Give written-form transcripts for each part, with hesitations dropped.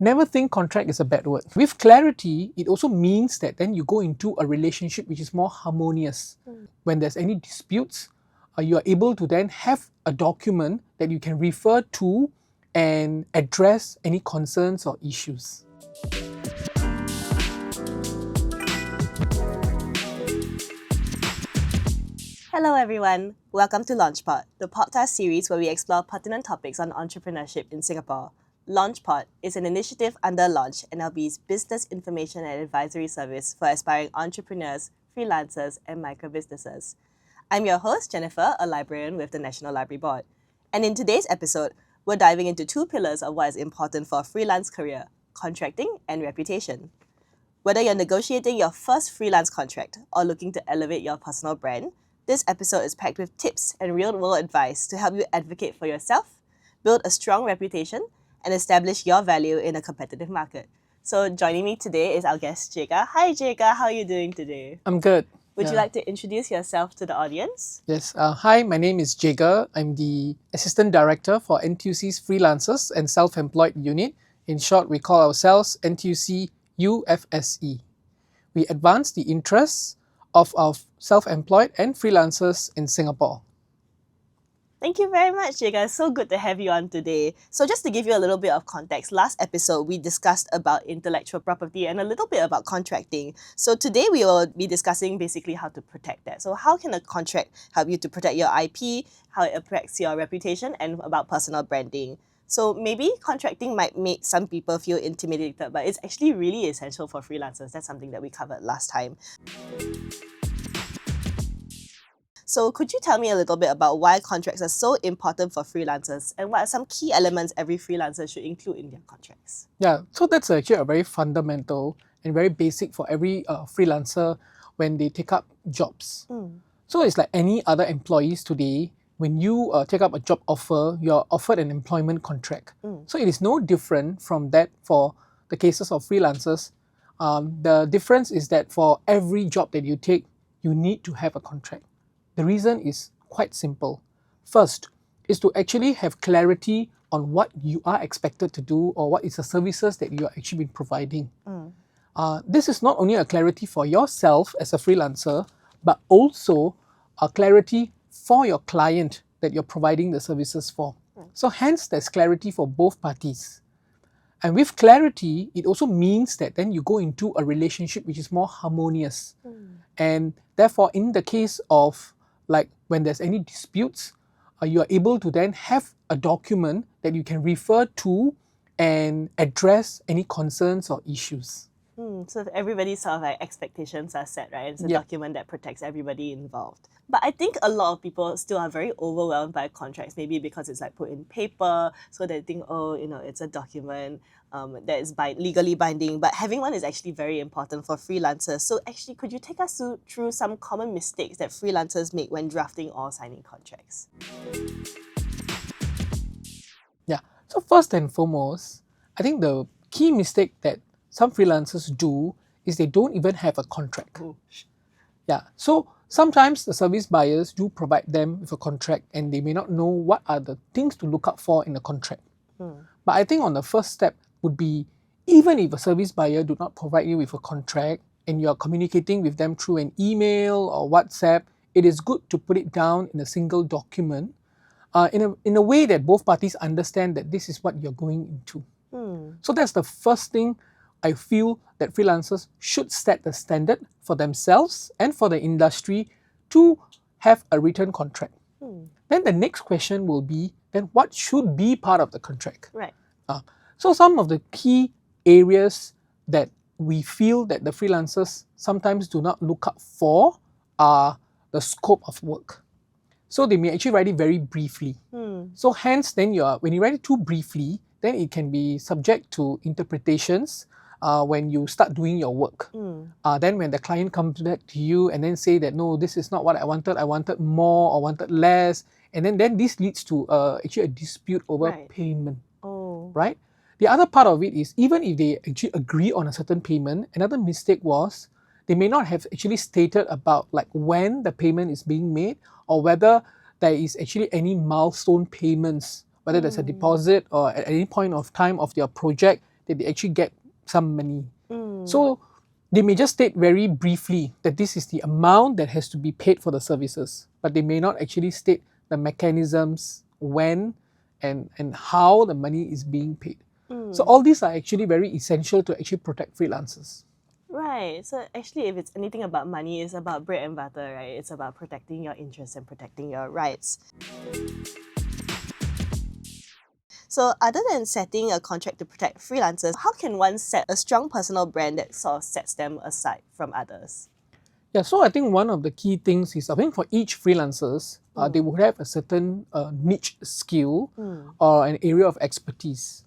never think contract is a bad word. With clarity, it also means that then you go into a relationship which is more harmonious. When there's any disputes, you are able to then have a document that you can refer to and address any concerns or issues. Hello everyone, welcome to LaunchPod, the podcast series where we explore pertinent topics on entrepreneurship in Singapore. LaunchPod is an initiative under Launch, NLB's business information and advisory service for aspiring entrepreneurs, freelancers, and micro-businesses. I'm your host, Jennifer, a librarian with the National Library Board. And in today's episode, we're diving into two pillars of what is important for a freelance career, contracting and reputation. Whether you're negotiating your first freelance contract or looking to elevate your personal brand, this episode is packed with tips and real-world advice to help you advocate for yourself, build a strong reputation, and establish your value in a competitive market. So joining me today is our guest, Jaga. Hi, Jaga. How are you doing today? I'm good. Would you like to introduce yourself to the audience? Yes. Hi, my name is Jaga. I'm the Assistant Director for NTUC's Freelancers and Self-Employed Unit. In short, we call ourselves NTUC UFSE. We advance the interests of our self-employed and freelancers in Singapore. Thank you very much, Jaga. So good to have you on today. So just to give you a little bit of context, last episode we discussed about intellectual property and a little bit about contracting. So today we will be discussing basically how to protect that. So how can a contract help you to protect your IP, how it affects your reputation, and about personal branding. So maybe contracting might make some people feel intimidated, but it's actually really essential for freelancers. That's something that we covered last time. So could you tell me a little bit about why contracts are so important for freelancers and what are some key elements every freelancer should include in their contracts? Yeah, so that's actually a very fundamental and very basic for every freelancer when they take up jobs. So it's like any other employees today, when you take up a job offer, you're offered an employment contract. So it is no different from that for the cases of freelancers. The difference is that for every job that you take, you need to have a contract. The reason is quite simple. First is to actually have clarity on what you are expected to do or what is the services that you are actually been providing. This is not only a clarity for yourself as a freelancer, but also a clarity for your client that you're providing the services for. So hence there's clarity for both parties. And with clarity, it also means that then you go into a relationship which is more harmonious. And therefore, in the case of like when there's any disputes, you are able to then have a document that you can refer to and address any concerns or issues. So if everybody's sort of like expectations are set, right? It's a document that protects everybody involved. But I think a lot of people still are very overwhelmed by contracts, maybe because it's like put in paper, so they think, oh, it's a document that is legally binding. But having one is actually very important for freelancers. So actually, could you take us through some common mistakes that freelancers make when drafting or signing contracts? Yeah. So first and foremost, I think the key mistake that some freelancers do is they don't even have a contract. Yeah. So sometimes the service buyers do provide them with a contract and they may not know what are the things to look out for in a contract. But I think on the first step would be, even if a service buyer do not provide you with a contract and you are communicating with them through an email or WhatsApp, it is good to put it down in a single document in a way that both parties understand that this is what you're going into. So that's the first thing I feel that freelancers should set the standard for themselves and for the industry to have a written contract. Then the next question will be, then what should be part of the contract? Right. So some of the key areas that we feel that the freelancers sometimes do not look up for are the scope of work. So they may actually write it very briefly. So hence then when you write it too briefly, then it can be subject to interpretations when you start doing your work. Then when the client comes back to you and then say that, no, this is not what I wanted more or wanted less. And then this leads to actually a dispute over payment, right? The other part of it is, even if they actually agree on a certain payment, another mistake was they may not have actually stated about like when the payment is being made or whether there is actually any milestone payments, whether there's a deposit or at any point of time of your project, that they actually get some money. So they may just state very briefly that this is the amount that has to be paid for the services, but they may not actually state the mechanisms, when and how the money is being paid. So all these are actually very essential to actually protect freelancers. Right. So actually, if it's anything about money, it's about bread and butter, right? It's about protecting your interests and protecting your rights. So other than setting a contract to protect freelancers, how can one set a strong personal brand that sort of sets them aside from others? Yeah, so I think one of the key things is, I think for each freelancers, they would have a certain niche skill or an area of expertise.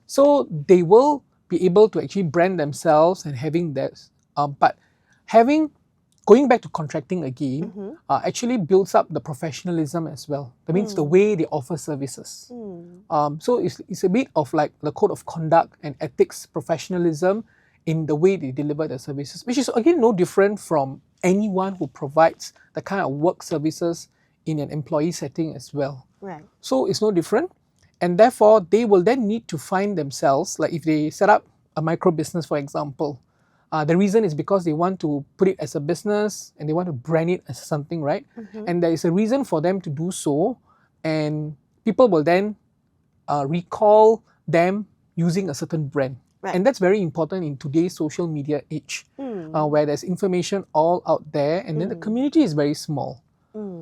So they will be able to actually brand themselves and having that. But going back to contracting again, actually builds up the professionalism as well. That means the way they offer services. So it's a bit of like the code of conduct and ethics, professionalism in the way they deliver their services, which is again no different from anyone who provides the kind of work services in an employee setting as well. Right. So it's no different. And therefore, they will then need to find themselves, like if they set up a micro business, for example, the reason is because they want to put it as a business and they want to brand it as something, right? And there is a reason for them to do so. And people will then recall them using a certain brand. Right. And that's very important in today's social media age, where there's information all out there and then the community is very small.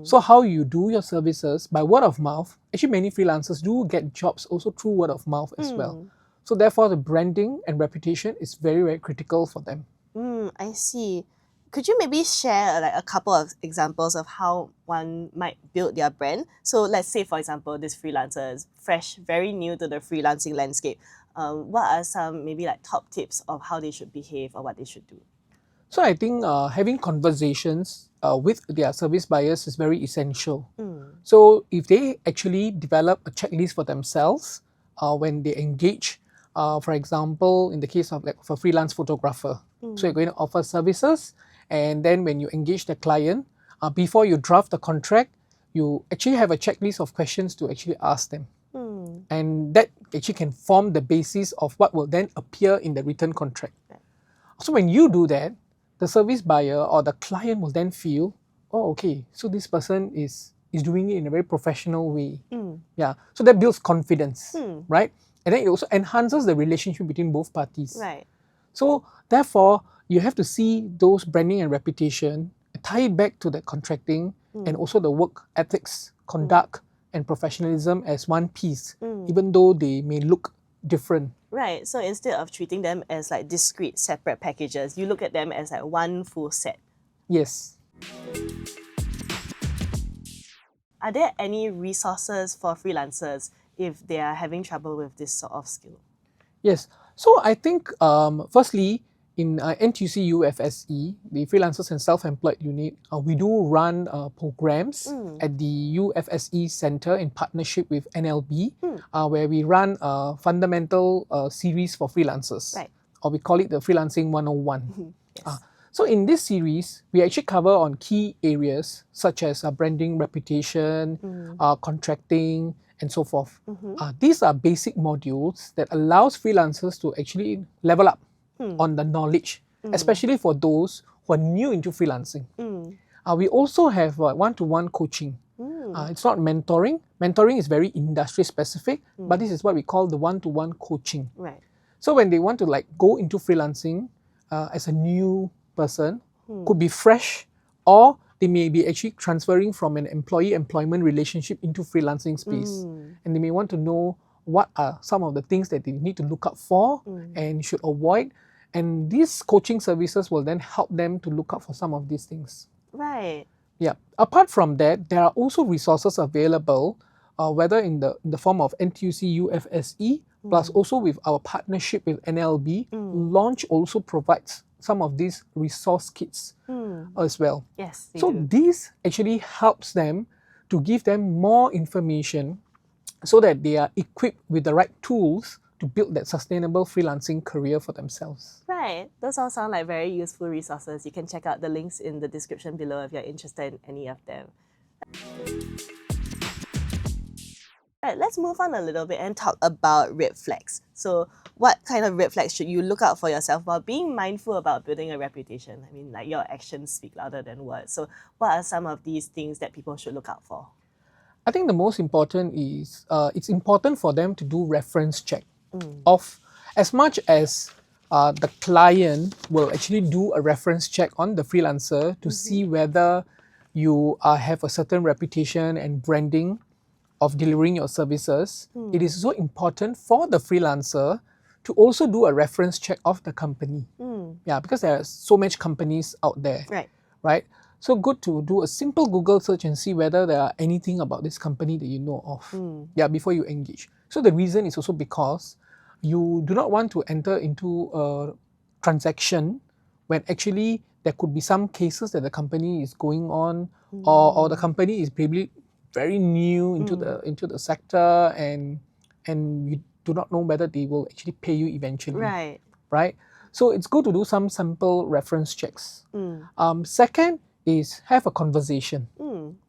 So how you do your services by word of mouth, actually many freelancers do get jobs also through word of mouth as well. So therefore the branding and reputation is very, very critical for them. I see. Could you maybe share like a couple of examples of how one might build their brand? So let's say, for example, this freelancer is fresh, very new to the freelancing landscape. What are some maybe like top tips of how they should behave or what they should do? So I think having conversations with their service buyers is very essential. So if they actually develop a checklist for themselves when they engage, for example, in the case of like a freelance photographer, so you're going to offer services, and then when you engage the client, before you draft the contract, you actually have a checklist of questions to actually ask them. And that actually can form the basis of what will then appear in the written contract. So when you do that, the service buyer or the client will then feel, oh, okay, so this person is doing it in a very professional way. Yeah, so that builds confidence, right? And then it also enhances the relationship between both parties. Right. So therefore, you have to see those branding and reputation, tie it back to the contracting and also the work ethics, conduct, and professionalism as one piece, even though they may look different. Right. So instead of treating them as like discrete, separate packages, you look at them as like one full set. Yes. Are there any resources for freelancers if they are having trouble with this sort of skill? Yes. So I think, firstly, in NTUC UFSE, the Freelancers and Self-Employed Unit, we do run programs at the UFSE Center in partnership with NLB, where we run a fundamental series for freelancers, Right. or we call it the Freelancing 101. Yes. So in this series, we actually cover on key areas such as branding, reputation, contracting, and so forth. These are basic modules that allows freelancers to actually level up on the knowledge, especially for those who are new into freelancing. We also have one-to-one coaching. It's not mentoring. Mentoring is very industry specific, but this is what we call the one-to-one coaching. Right. So when they want to like go into freelancing as a new person, could be fresh, or they may be actually transferring from an employee-employment relationship into freelancing space. And they may want to know what are some of the things that they need to look out for and should avoid. And these coaching services will then help them to look out for some of these things. Right. Yeah. Apart from that, there are also resources available, whether in the form of NTUC UFSE, plus also with our partnership with NLB. Launch also provides some of these resource kits as well. Yes. So this actually helps them to give them more information so that they are equipped with the right tools to build that sustainable freelancing career for themselves. Right. Those all sound like very useful resources. You can check out the links in the description below if you're interested in any of them. Right, let's move on a little bit and talk about red flags. So what kind of red flags should you look out for yourself while being mindful about building a reputation? I mean, like your actions speak louder than words. So what are some of these things that people should look out for? I think the most important is it's important for them to do reference check of as much as the client will actually do a reference check on the freelancer to see whether you have a certain reputation and branding of delivering your services. It is so important for the freelancer to also do a reference check of the company. Yeah, because there are so much companies out there. Right? So good to do a simple Google search and see whether there are anything about this company that you know of. Yeah, before you engage. So the reason is also because you do not want to enter into a transaction when actually there could be some cases that the company is going on, or the company is probably very new into the sector, and you do not know whether they will actually pay you eventually. Right? So it's good to do some sample reference checks. Second is have a conversation,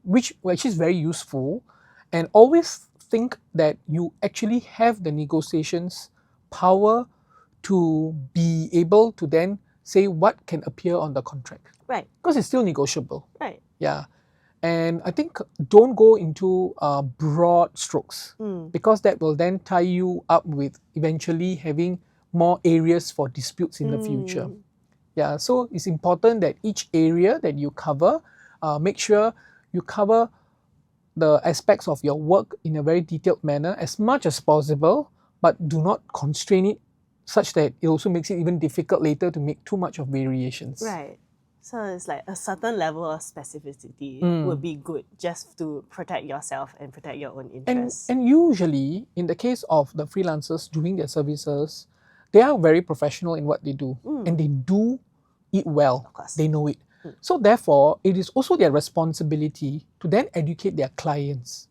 which is very useful, and always think that you actually have the negotiations power to be able to then say what can appear on the contract. Because it's still negotiable. Yeah. And I think don't go into broad strokes, because that will then tie you up with eventually having more areas for disputes in the future. Yeah, so it's important that each area that you cover, make sure you cover the aspects of your work in a very detailed manner as much as possible, but do not constrain it such that it also makes it even difficult later to make too much of variations. So it's like a certain level of specificity would be good just to protect yourself and protect your own interests. And usually, in the case of the freelancers doing their services, they are very professional in what they do, and they do it well. They know it. So therefore, it is also their responsibility to then educate their clients.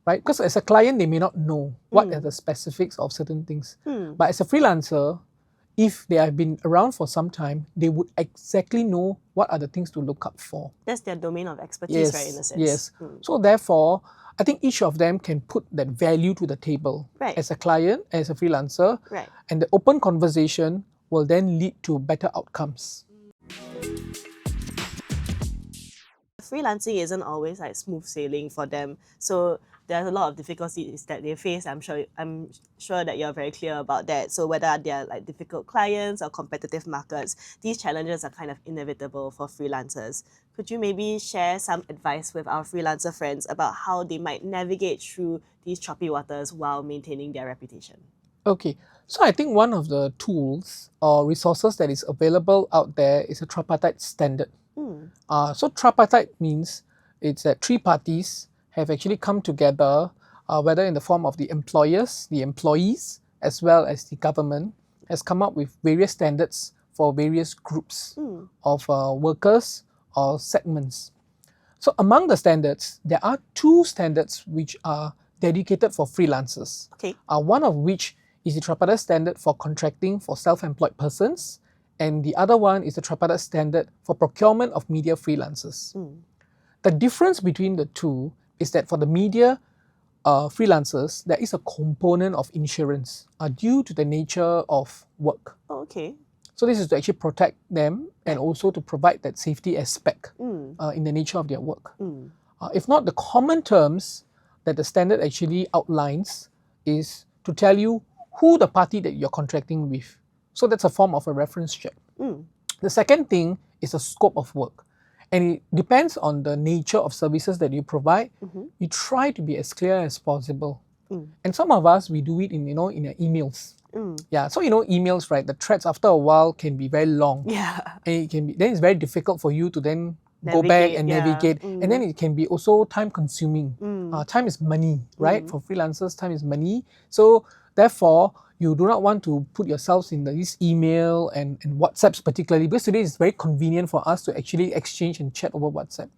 Right? Because as a client, they may not know what are the specifics of certain things. But as a freelancer, if they have been around for some time, they would exactly know what are the things to look up for. That's their domain of expertise, right, in a sense. Yes. So therefore, I think each of them can put that value to the table as a client, as a freelancer, and the open conversation will then lead to better outcomes. Freelancing isn't always like smooth sailing for them. So there's a lot of difficulties that they face. I'm sure that you're very clear about that. So whether they're like difficult clients or competitive markets, these challenges are kind of inevitable for freelancers. Could you maybe share some advice with our freelancer friends about how they might navigate through these choppy waters while maintaining their reputation? Okay, so I think one of the tools or resources that is available out there is a tripartite standard. So tripartite means it's that three parties have actually come together, whether in the form of the employers, the employees, as well as the government, has come up with various standards for various groups of workers or segments. So among the standards, there are two standards which are dedicated for freelancers. One of which is the Tripartite Standard for contracting for self-employed persons, and the other one is the Tripartite Standard for procurement of media freelancers. The difference between the two is that for the media freelancers, there is a component of insurance due to the nature of work. So this is to actually protect them and also to provide that safety aspect in the nature of their work. If not, the common terms that the standard actually outlines is to tell you who the party that you're contracting with. So that's a form of a reference check. The second thing is the scope of work. And it depends on the nature of services that you provide. You try to be as clear as possible. And some of us, we do it in our emails. Yeah, so emails, right? The threads after a while can be very long. And it can be, then it's very difficult for you to then go back and navigate. And then it can be also time consuming. Time is money, right? For freelancers, time is money. So therefore, you do not want to put yourselves in this email and WhatsApps particularly, because today it's very convenient for us to actually exchange and chat over WhatsApp.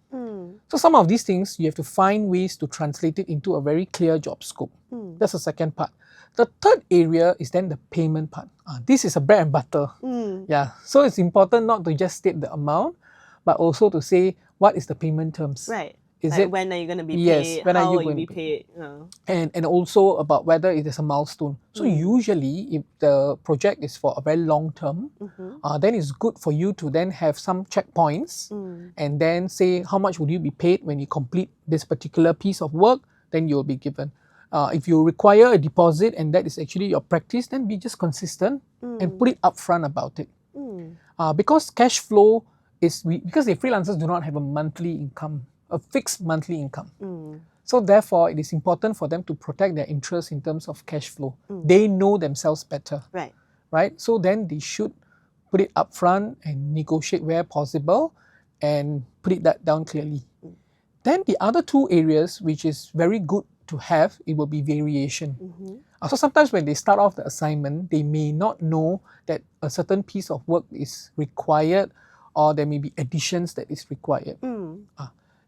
So some of these things, you have to find ways to translate it into a very clear job scope. That's the second part. The third area is then the payment part. This is a bread and butter. Yeah, so it's important not to just state the amount, but also to say what is the payment terms. Is like it when are you going to be yes, paid? when are How you will you going be to pay? paid? No. And also about whether it is a milestone. So usually, if the project is for a very long term, then it's good for you to then have some checkpoints and then say how much would you be paid when you complete this particular piece of work, then you'll be given. If you require a deposit and that is actually your practice, then be just consistent and put it upfront about it. Because cash flow because the freelancers do not have a monthly income, a fixed monthly income. So therefore, it is important for them to protect their interests in terms of cash flow. They know themselves better, right? So then they should put it upfront and negotiate where possible and put it that down clearly. Then the other two areas, which is very good to have, it will be variation. So sometimes when they start off the assignment, they may not know that a certain piece of work is required or there may be additions that is required.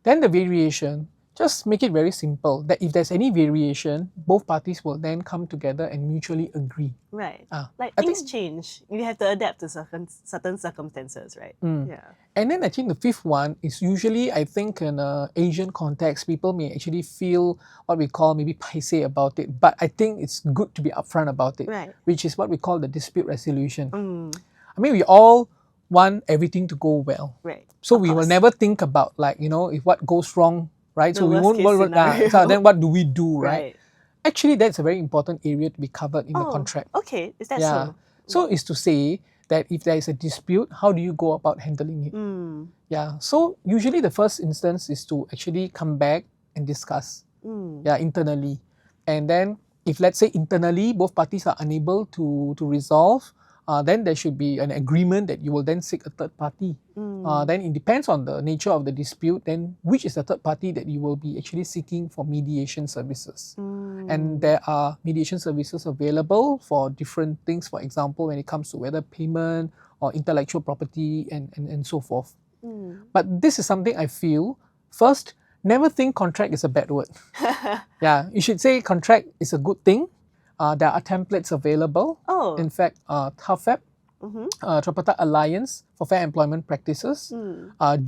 Then the variation, just make it very simple that if there's any variation, both parties will then come together and mutually agree. Right. Like things change. You have to adapt to certain circumstances, right? Yeah. And then I think the fifth one is usually, I think in an Asian context, people may actually feel what we call maybe paiseh about it. But I think it's good to be upfront about it, which is what we call the dispute resolution. I mean, we all want everything to go well. Right. So we will never think about like, if what goes wrong, right? The So we won't worst case so then what do we do, right? Right. Actually, that's a very important area to be covered in the contract. Okay. Is that so? So is to say that if there is a dispute, how do you go about handling it? So usually the first instance is to actually come back and discuss internally. And then if let's say internally both parties are unable to resolve, then there should be an agreement that you will then seek a third party. Then it depends on the nature of the dispute, then which is the third party that you will be actually seeking for mediation services. And there are mediation services available for different things, for example, when it comes to whether payment or intellectual property and so forth. But this is something I feel, first, never think contract is a bad word. You should say contract is a good thing. There are templates available. In fact, TAFEP, Tripartite Alliance for Fair Employment Practices,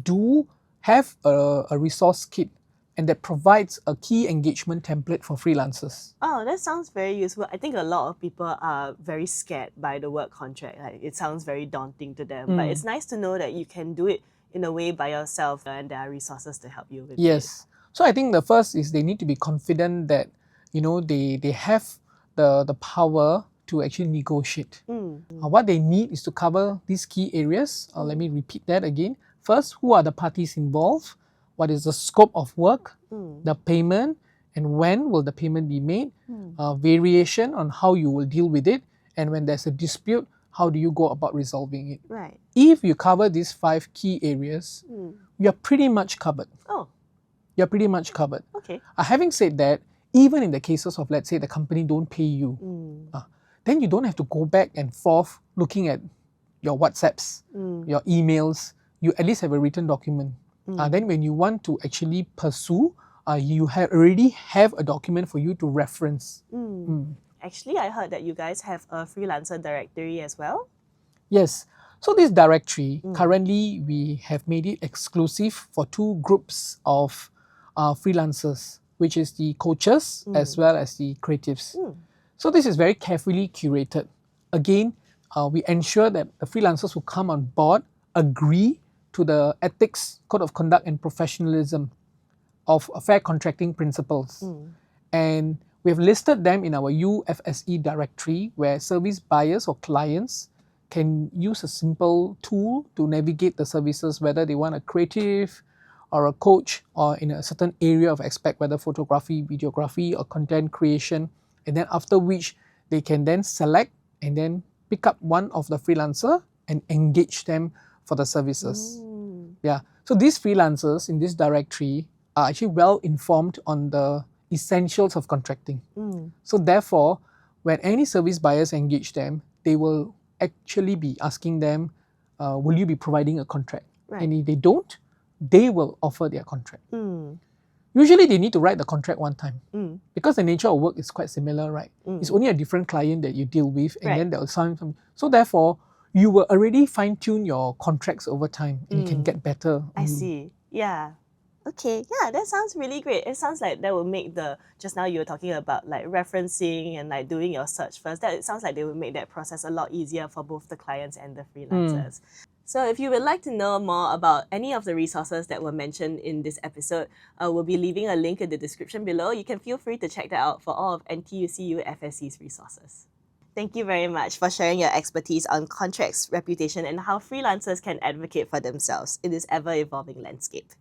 do have a resource kit and that provides a key engagement template for freelancers. Oh, that sounds very useful. I think a lot of people are very scared by the word contract. Like, it sounds very daunting to them. But it's nice to know that you can do it in a way by yourself and there are resources to help you with it. So I think the first is they need to be confident that they have the power to actually negotiate. What they need is to cover these key areas. Let me repeat that again. First, who are the parties involved? What is the scope of work? The payment, and when will the payment be made? Variation on how you will deal with it. And when there's a dispute, how do you go about resolving it? Right. If you cover these 5 key areas, you're pretty much covered. You're pretty much covered. Okay. Having said that, even in the cases of, let's say, the company don't pay you, then you don't have to go back and forth looking at your WhatsApps, your emails. You at least have a written document. Then when you want to actually pursue, you already have a document for you to reference. Actually, I heard that you guys have a freelancer directory as well. Yes. So this directory, currently we have made it exclusive for 2 groups of freelancers, which is the coaches as well as the creatives. So this is very carefully curated. Again, we ensure that the freelancers who come on board agree to the ethics, code of conduct and professionalism of fair contracting principles. And we have listed them in our UFSE directory where service buyers or clients can use a simple tool to navigate the services, whether they want a creative or a coach or in a certain area of aspect, whether photography, videography or content creation. And then after which they can then select and then pick up one of the freelancer and engage them for the services. So these freelancers in this directory are actually well informed on the essentials of contracting. So therefore, when any service buyers engage them, they will actually be asking them, will you be providing a contract? And if they don't, they will offer their contract. Usually they need to write the contract one time because the nature of work is quite similar, right? It's only a different client that you deal with and then they'll sign some. So therefore, you will already fine-tune your contracts over time and you can get better. I see. Yeah. Okay, yeah, that sounds really great. It sounds like that will make just now you were talking about like referencing and like doing your search first. It sounds like they will make that process a lot easier for both the clients and the freelancers. So if you would like to know more about any of the resources that were mentioned in this episode, we'll be leaving a link in the description below. You can feel free to check that out for all of NTUCU FSC's resources. Thank you very much for sharing your expertise on contracts, reputation, and how freelancers can advocate for themselves in this ever-evolving landscape.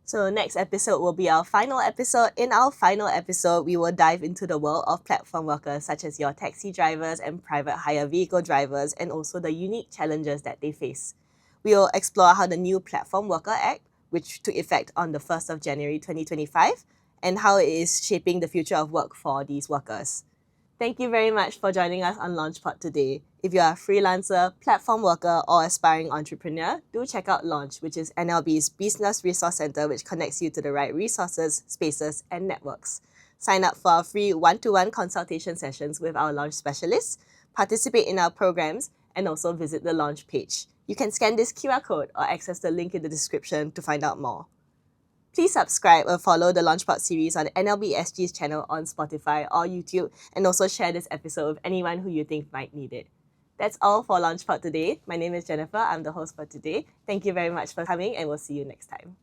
So next episode will be our final episode. In our final episode, we will dive into the world of platform workers such as your taxi drivers and private hire vehicle drivers, and also the unique challenges that they face. We will explore how the new Platform Worker Act, which took effect on the 1st of January 2025, and how it is shaping the future of work for these workers. Thank you very much for joining us on LaunchPod today. If you are a freelancer, platform worker, or aspiring entrepreneur, do check out Launch, which is NLB's Business Resource Center, which connects you to the right resources, spaces, and networks. Sign up for our free one-to-one consultation sessions with our Launch specialists, participate in our programs, and also visit the Launch page. You can scan this QR code or access the link in the description to find out more. Please subscribe or follow the LaunchPod series on NLB SG's channel on Spotify or YouTube, and also share this episode with anyone who you think might need it. That's all for LaunchPod today. My name is Jennifer. I'm the host for today. Thank you very much for coming, and we'll see you next time.